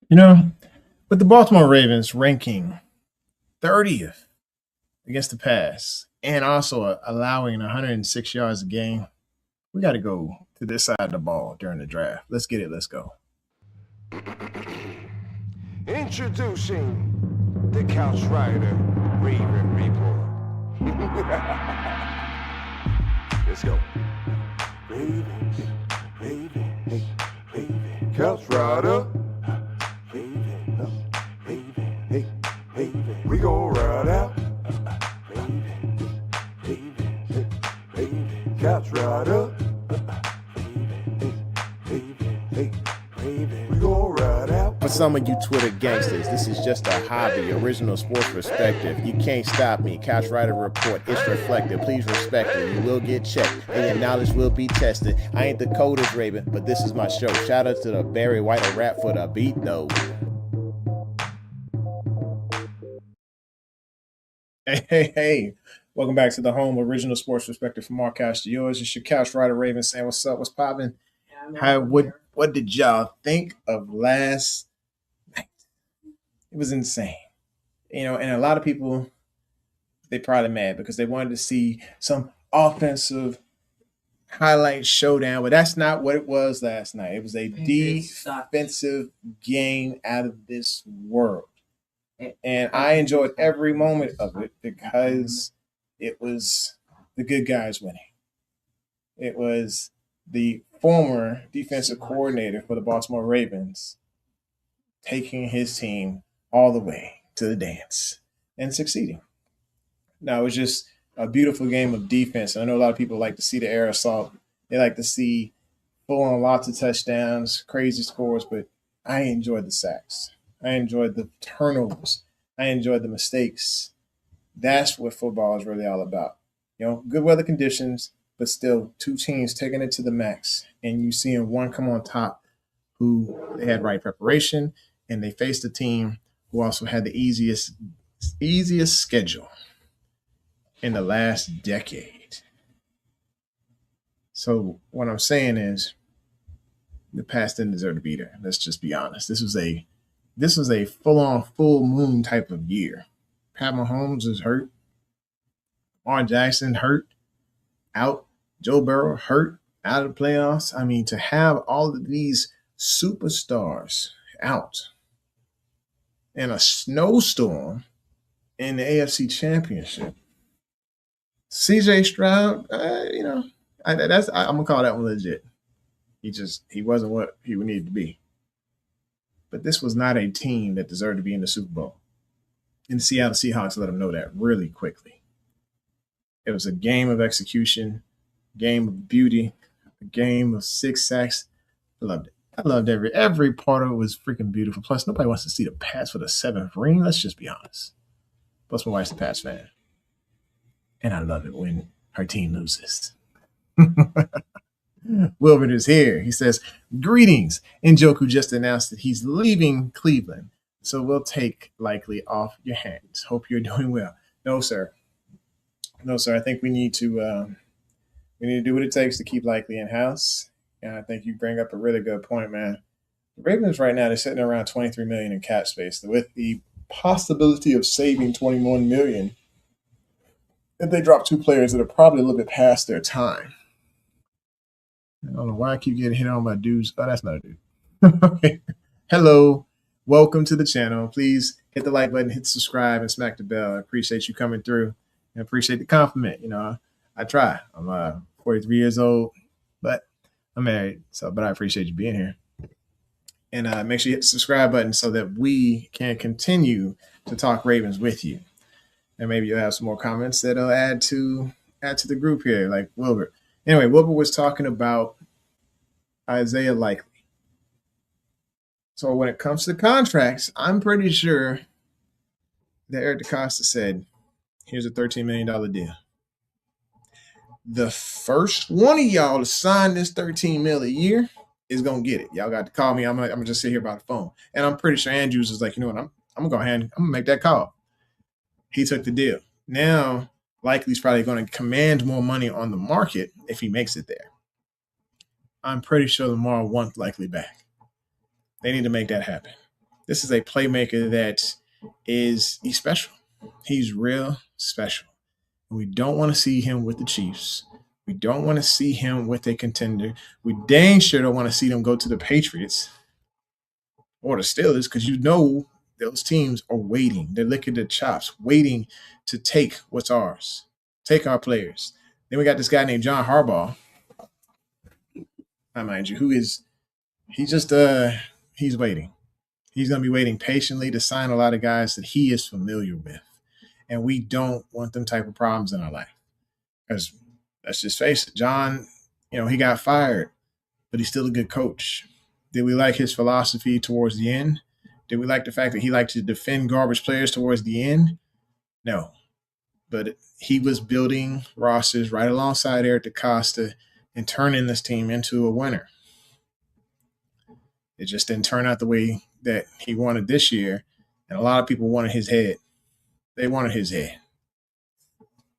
You know, with the Baltimore Ravens ranking 30th against the pass and also allowing 106 yards a game, we got to go to this side of the ball during the draft. Let's get it. Let's go. Introducing the Couch Rider Raven Report. Let's go. Ravens, Ravens, Ravens. Couch Rider. Ravens, Ravens, hey, Ravens. We gon' ride out. Ravens, Ravens, Ravens. Couch Rider. Ravens, Ravens, hey, Ravens. We gon' ride out. For some of you Twitter gangsters, this is just a hobby, original sports perspective. You can't stop me. Couch Rider Report, it's reflective. Please respect it. You will get checked, and your knowledge will be tested. I ain't the coldest Raven, but this is my show. Shout out to the Barry White of rap for the beat, though. Hey. Welcome back to the home original sports perspective from our couch to yours. It's your Couch Rider Raven saying, what's up? What's popping? What did y'all think of last night? It was insane. And a lot of people, they probably mad because they wanted to see some offensive highlight showdown, but that's not what it was last night. It was a defensive game out of this world. And I enjoyed every moment of it because it was the good guys winning. It was the former defensive coordinator for the Baltimore Ravens taking his team all the way to the dance and succeeding. Now, it was just a beautiful game of defense. I know a lot of people like to see the air assault. They like to see full on lots of touchdowns, crazy scores, but I enjoyed the sacks. I enjoyed the turnovers. I enjoyed the mistakes. That's what football is really all about. Good weather conditions, but still two teams taking it to the max, and you seeing one come on top who they had right preparation, and they faced a team who also had the easiest schedule in the last decade. So what I'm saying is the past didn't deserve to be there. Let's just be honest. This was a full-on full moon type of year. Pat Mahomes is hurt. Lamar Jackson hurt, out. Joe Burrow hurt, out of the playoffs. I mean, to have all of these superstars out in a snowstorm in the AFC Championship. CJ Stroud, I'm gonna call that one legit. He wasn't what he would need to be. But this was not a team that deserved to be in the Super Bowl. And the Seattle Seahawks let them know that really quickly. It was a game of execution, game of beauty, a game of 6 sacks. I loved it. I loved every part of it was freaking beautiful. Plus, nobody wants to see the Pats for the 7th ring. Let's just be honest. Plus, my wife's a Pats fan. And I love it when her team loses. Wilbert is here. He says, greetings. Njoku just announced that he's leaving Cleveland. So we'll take Likely off your hands. Hope you're doing well. No, sir. I think we need to do what it takes to keep Likely in house. And I think you bring up a really good point, man. The Ravens right now, they're sitting around 23 million in cap space with the possibility of saving 21 million if they drop 2 players that are probably a little bit past their time. I don't know why I keep getting hit on by dudes. Oh, that's not a dude. Okay. Hello. Welcome to the channel. Please hit the like button, hit subscribe, and smack the bell. I appreciate you coming through and appreciate the compliment. I try. I'm 43 years old, but I'm married. But I appreciate you being here. And make sure you hit the subscribe button so that we can continue to talk Ravens with you. And maybe you'll have some more comments that'll add to the group here, like Wilbur. Anyway, Wilbur was talking about Isaiah Likely. So when it comes to contracts, I'm pretty sure that Eric DeCosta said, here's a $13 million deal. The first one of y'all to sign this $13 million a year is going to get it. Y'all got to call me. I'm going to just sit here by the phone. And I'm pretty sure Andrews is like, you know what, I'm going to go ahead and I'm going to make that call. He took the deal. Now, Likely's probably going to command more money on the market if he makes it there. I'm pretty sure Lamar wants Likely back. They need to make that happen. This is a playmaker that he's special. He's real special. We don't want to see him with the Chiefs. We don't want to see him with a contender. We dang sure don't want to see them go to the Patriots or the Steelers, because you know those teams are waiting. They're licking their chops, waiting to take what's ours, take our players. Then we got this guy named John Harbaugh, I mind you, he's waiting. He's going to be waiting patiently to sign a lot of guys that he is familiar with. And we don't want them type of problems in our life. Because let's just face it, John, he got fired, but he's still a good coach. Did we like his philosophy towards the end? Did we like the fact that he liked to defend garbage players towards the end? No. But he was building rosters right alongside Eric DeCosta and turning this team into a winner. It just didn't turn out the way that he wanted this year. And a lot of people wanted his head. They wanted his head.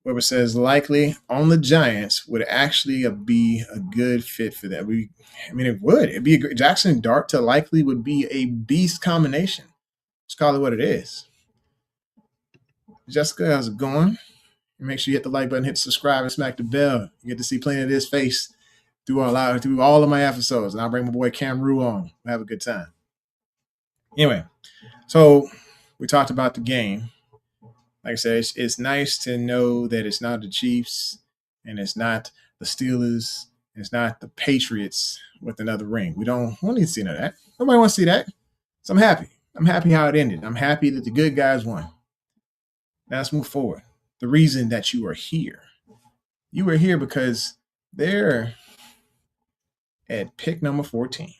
Weber says likely on the Giants would actually be a good fit for that. It would. It'd be Jackson Dart to likely would be a beast combination. Let's call it what it is. Jessica, how's it going? Make sure you hit the like button, hit subscribe, and smack the bell. You get to see plenty of this face through all of my episodes. And I'll bring my boy Cam Rue on. We'll have a good time. Anyway, so we talked about the game. Like I said, it's nice to know that it's not the Chiefs and it's not the Steelers. It's not the Patriots with another ring. We don't need to see none of that. Nobody wants to see that. So I'm happy. I'm happy how it ended. I'm happy that the good guys won. Now let's move forward. The reason that you are here. You are here because they're at pick number 14.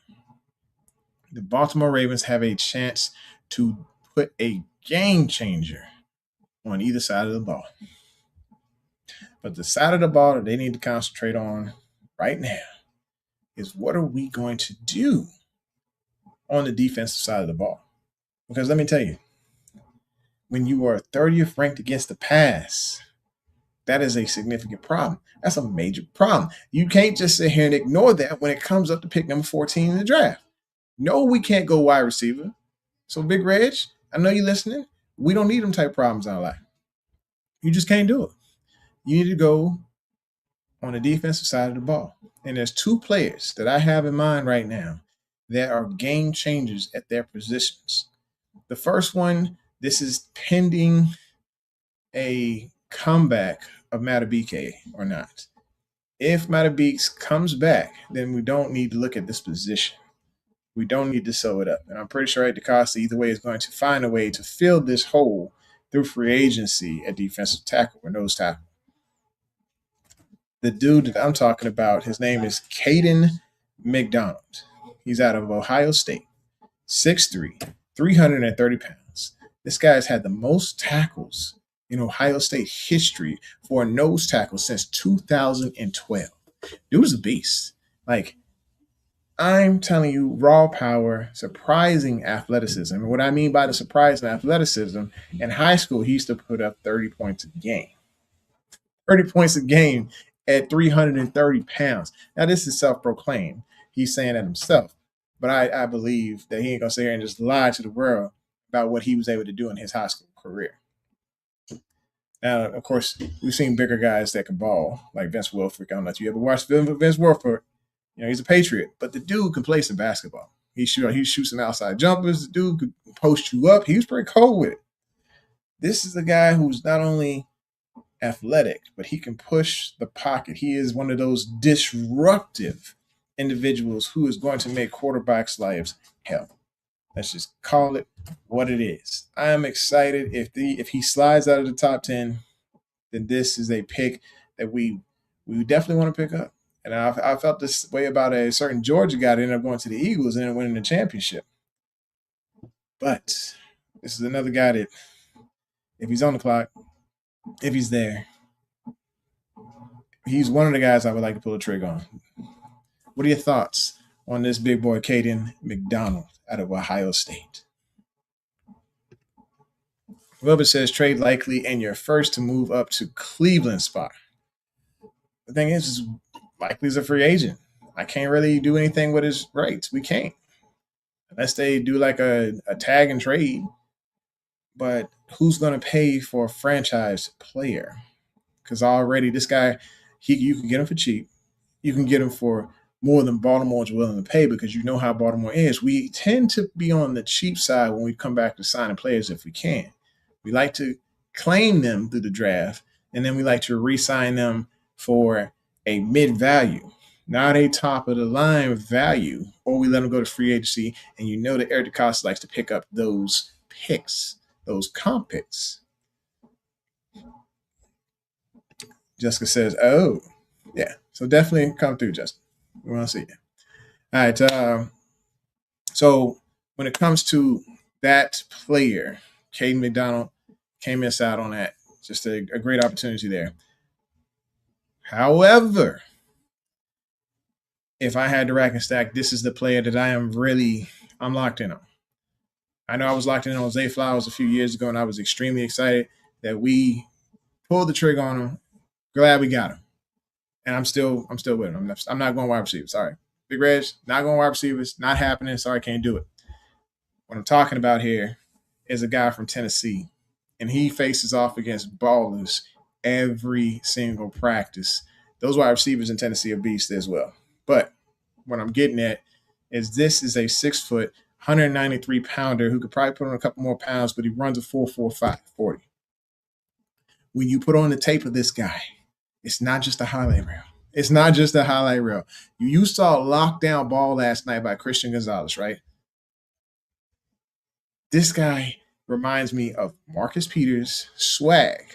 The Baltimore Ravens have a chance to put a game changer on either side of the ball. But the side of the ball that they need to concentrate on right now is what are we going to do on the defensive side of the ball? Because let me tell you, when you are 30th ranked against the pass, that is a significant problem. That's a major problem. You can't just sit here and ignore that when it comes up to pick number 14 in the draft. No, we can't go wide receiver. So Big Reg, I know you're listening. We don't need them type problems in our life. You just can't do it. You need to go on the defensive side of the ball. And there's two players that I have in mind right now that are game changers at their positions. The first one, this is pending a comeback of Matabike or not. If Matabike comes back, then we don't need to look at this position. We don't need to sew it up. And I'm pretty sure DeCosta either way is going to find a way to fill this hole through free agency at defensive tackle or nose tackle. The dude that I'm talking about, his name is Caden McDonald. He's out of Ohio State, 6'3", 330 pounds. This guy's had the most tackles in Ohio State history for a nose tackle since 2012. Dude's a beast. I'm telling you, raw power, surprising athleticism. And what I mean by the surprising athleticism, in high school, he used to put up 30 points a game. 30 points a game at 330 pounds. Now, this is self-proclaimed. He's saying that himself. But I believe that he ain't going to sit here and just lie to the world about what he was able to do in his high school career. Now, of course, we've seen bigger guys that can ball, like Vince Wilfork. I don't know if you ever watched Vince Wilfork. He's a Patriot, but the dude can play some basketball. He shoots some outside jumpers. The dude could post you up. He was pretty cold with it. This is a guy who's not only athletic, but he can push the pocket. He is one of those disruptive individuals who is going to make quarterbacks' lives hell. Let's just call it what it is. I am excited. If he slides out of the top 10, then this is a pick that we definitely want to pick up. And I felt this way about a certain Georgia guy that ended up going to the Eagles and winning the championship. But this is another guy that, if he's on the clock, if he's there, he's one of the guys I would like to pull a trigger on. What are your thoughts on this big boy, Caden McDonald out of Ohio State? Wilbur says trade likely and you're first to move up to Cleveland spot. The thing is likely is a free agent. I can't really do anything with his rights. We can't. unless they do like a tag and trade. But who's going to pay for a franchise player? Because already this guy, you can get him for cheap. You can get him for more than Baltimore is willing to pay because you know how Baltimore is. We tend to be on the cheap side when we come back to signing players if we can. We like to claim them through the draft, and then we like to re-sign them for a mid-value, not a top-of-the-line value, or we let them go to free agency, and you know that Eric DeCosta likes to pick up those picks, those comp picks. Jessica says, oh, yeah. So definitely come through, Jessica. We want to see you. All right. So when it comes to that player, Caden McDonald can't miss out on that. Just a great opportunity there. However, if I had to rack and stack, this is the player that I'm locked in on. I know I was locked in on Zay Flowers a few years ago, and I was extremely excited that we pulled the trigger on him. Glad we got him. And I'm still with him. I'm not going wide receiver. Sorry. Big Reg, not going wide receivers. Not happening. Sorry, can't do it. What I'm talking about here is a guy from Tennessee, and he faces off against ballers every single practice. Those wide receivers in Tennessee are beasts as well. But what I'm getting at is this is a 6 foot, 193 pounder who could probably put on a couple more pounds, but he runs a 4.45 40. When you put on the tape of this guy, it's not just a highlight reel. It's not just a highlight reel. You saw a lockdown ball last night by Christian Gonzalez, right? This guy reminds me of Marcus Peters' swag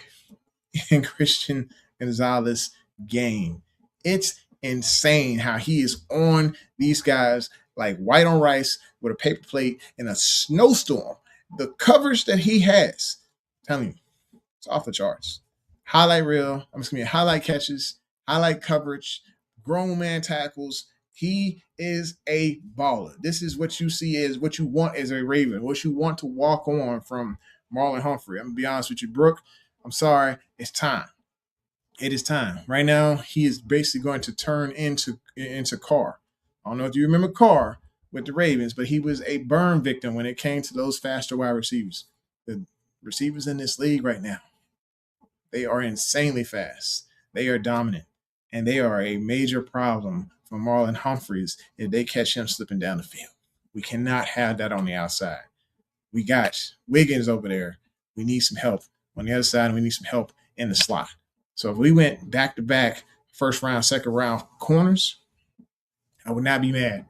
and Christian Gonzalez game. It's insane how he is on these guys like white on rice with a paper plate in a snowstorm. The coverage that he has, I'm telling you, it's off the charts. Highlight reel, highlight catches, highlight coverage, grown man tackles. He is a baller. This is what you see is what you want as a Raven, what you want to walk on from Marlon Humphrey. I'm going to be honest with you, Brooke. I'm sorry. It's time. It is time. Right now, he is basically going to turn into Carr. I don't know if you remember Carr with the Ravens, but he was a burn victim when it came to those faster wide receivers. The receivers in this league right now, they are insanely fast. They are dominant. And they are a major problem for Marlon Humphreys if they catch him slipping down the field. We cannot have that on the outside. We got Wiggins over there. We need some help on the other side, and we need some help in the slot. So if we went back-to-back first round, second round corners, I would not be mad.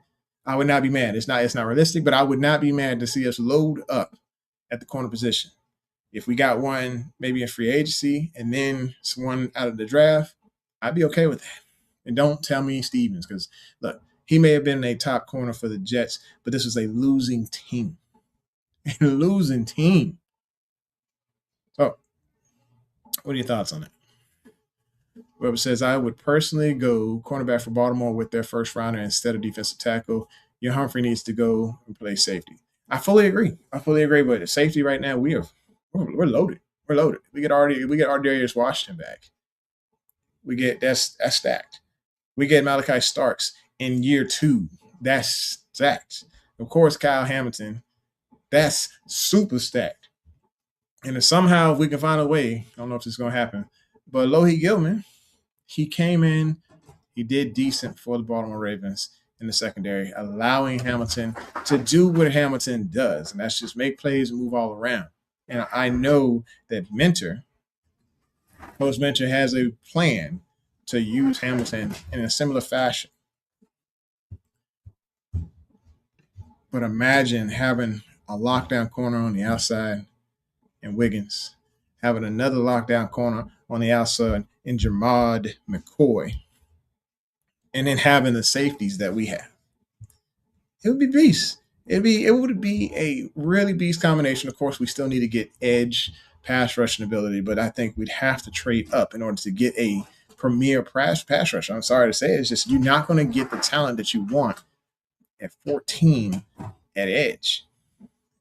I would not be mad. It's not realistic, but I would not be mad to see us load up at the corner position. If we got one maybe in free agency and then someone out of the draft, I'd be okay with that. And don't tell me Stevens, because, look, he may have been a top corner for the Jets, but this was a losing team. A losing team. So, what are your thoughts on it? Whoever says, I would personally go cornerback for Baltimore with their first rounder instead of defensive tackle. Your Humphrey needs to go and play safety. I fully agree. But the safety right now, we're loaded. We're loaded. We get Ardarius Washington back. We get that's stacked. We get Malachi Starks in year 2. That's stacked. Of course, Kyle Hamilton. That's super stacked. And if somehow we can find a way, I don't know if this is going to happen, but Lohi Gilman, he came in, he did decent for the Baltimore Ravens in the secondary, allowing Hamilton to do what Hamilton does, and that's just make plays and move all around. And I know that Coach Mentor has a plan to use Hamilton in a similar fashion. But imagine having a lockdown corner on the outside in Wiggins, having another lockdown corner on the outside in Jermod McCoy, and then having the safeties that we have. It would be beast. It would be a really beast combination. Of course, we still need to get edge pass rushing ability, but I think we'd have to trade up in order to get a premier pass rusher. I'm sorry to say it. It's just you're not going to get the talent that you want at 14 at edge.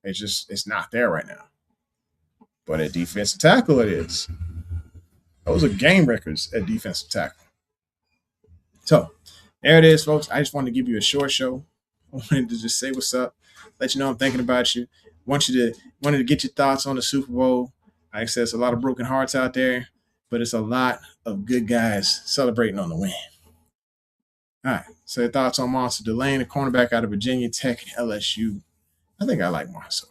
It's not there right now. But at defensive tackle, it is. Those are game records at defensive tackle. So there it is, folks. I just wanted to give you a short show. I wanted to just say what's up. let you know I'm thinking about you. Wanted to get your thoughts on the Super Bowl. Like I said, it's a lot of broken hearts out there, but it's a lot of good guys celebrating on the win. All right. So your thoughts on Monster Delane, a cornerback out of Virginia Tech and LSU. I think I like Monster.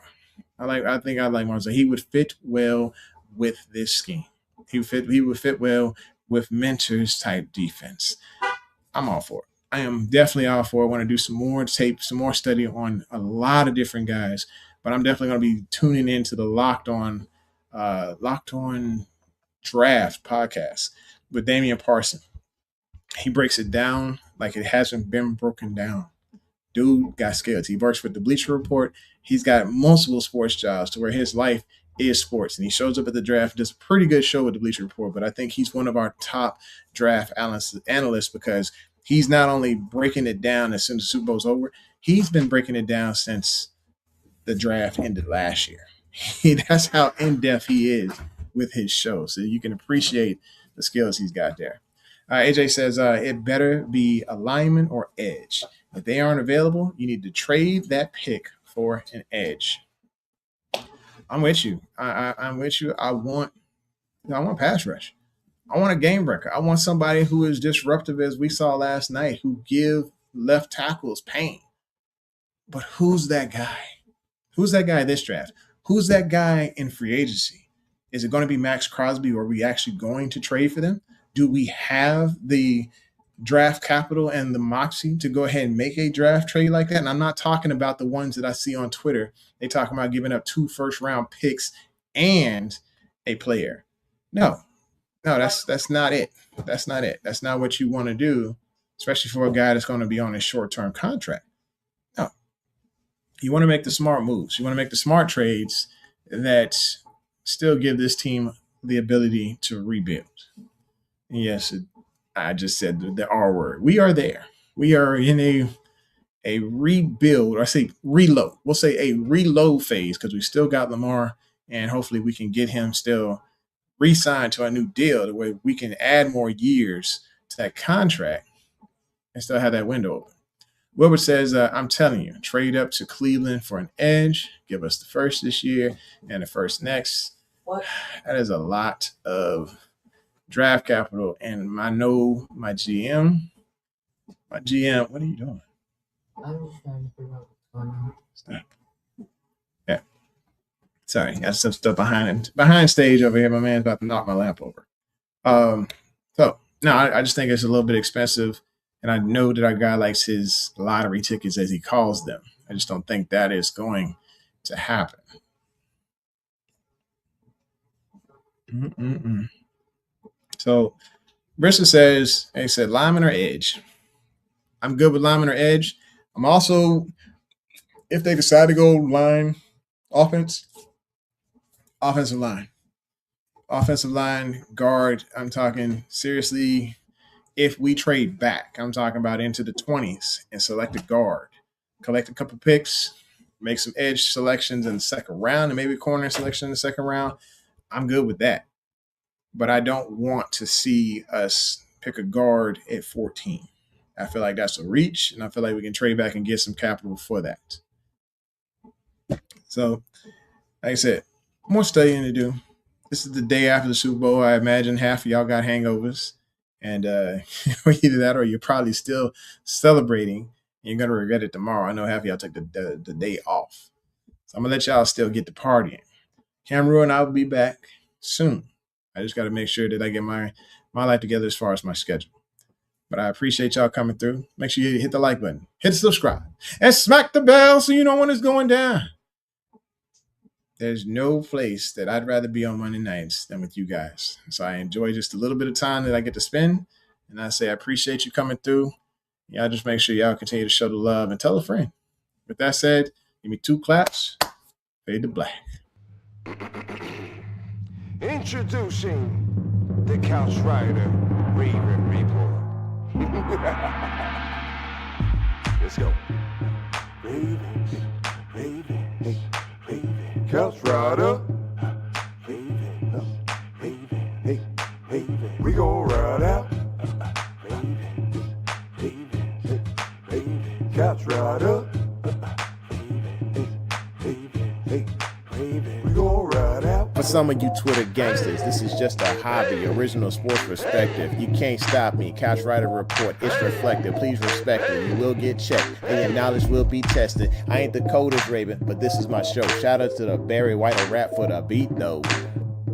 I think I like Monster. He would fit well with this scheme. He would fit well with mentors type defense. I'm all for it. I am definitely all for it. I want to do some more tape, some more study on a lot of different guys, but I'm definitely going to be tuning into the Locked On Draft podcast with Damian Parson. He breaks it down like it hasn't been broken down. Dude got skills. He works with the Bleacher Report. He's got multiple sports jobs to where his life is sports. And he shows up at the draft, does a pretty good show with the Bleacher Report, but I think he's one of our top draft analysts because he's not only breaking it down as soon as the Super Bowl's over, he's been breaking it down since the draft ended last year. That's how in-depth he is with his show. So you can appreciate the skills he's got there. AJ says it better be a lineman or edge. If they aren't available, you need to trade that pick for an edge. I'm with you. I'm with you. I want pass rush. I want a game breaker. I want somebody who is disruptive, as we saw last night, who give left tackles pain. But who's that guy? Who's that guy this draft? Who's that guy in free agency? Is it going to be Max Crosby, or are we actually going to trade for them? Do we have the draft capital and the moxie to go ahead and make a draft trade like that? And I'm not talking about the ones that I see on Twitter. They talk about giving up 2 first-round picks and a player. No, that's not it. That's not it. That's not what you want to do, especially for a guy that's going to be on a short-term contract. No. You want to make the smart moves. You want to make the smart trades that still give this team the ability to rebuild. Yes, I just said the R word. We are there. We are in a rebuild, or I say reload. We'll say a reload phase because we still got Lamar, and hopefully we can get him still re-signed to a new deal where we can add more years to that contract and still have that window open. Wilbur says, I'm telling you, trade up to Cleveland for an edge. Give us the first this year and the first next. What? That is a lot of draft capital, and I know my GM, what are you doing? I was trying to figure out what's going on. Stop. Yeah. Sorry, got some stuff behind stage over here. My man's about to knock my lamp over. I just think it's a little bit expensive, and I know that our guy likes his lottery tickets, as he calls them. I just don't think that is going to happen. So Bristol says, he said, lineman or edge. I'm good with lineman or edge. I'm also, if they decide to go line offensive line, guard, I'm talking seriously, if we trade back, I'm talking about into the 20s and select a guard, collect a couple picks, make some edge selections in the second round, and maybe a corner selection in the second round. I'm good with that. But I don't want to see us pick a guard at 14. I feel like that's a reach, and I feel like we can trade back and get some capital for that. So, like I said, more studying to do. This is the day after the Super Bowl. I imagine half of y'all got hangovers, and either that or you're probably still celebrating, and you're going to regret it tomorrow. I know half of y'all took the day off. So I'm going to let y'all still get the partying. Cameron and I will be back soon. I just got to make sure that I get my life together as far as my schedule. But I appreciate y'all coming through. Make sure you hit the like button, hit the subscribe, and smack the bell so you know when it's going down. There's no place that I'd rather be on Monday nights than with you guys. So I enjoy just a little bit of time that I get to spend. And I say I appreciate you coming through. Y'all just make sure y'all continue to show the love and tell a friend. With that said, give me 2 claps. Fade to black. Introducing the Couch Rider Raven Report. Let's go. Ravens. Couch Rider. We gon' ride out. Couch Rider. Hey, Ravens. We gon' ride out. For some of you Twitter gangsters, this is just a hobby, original sports perspective. You can't stop me. Couch Rider Report, it's reflective. Please respect it. You will get checked, and your knowledge will be tested. I ain't the coldest Raven, but this is my show. Shout out to the Barry White of rap for the beat, though.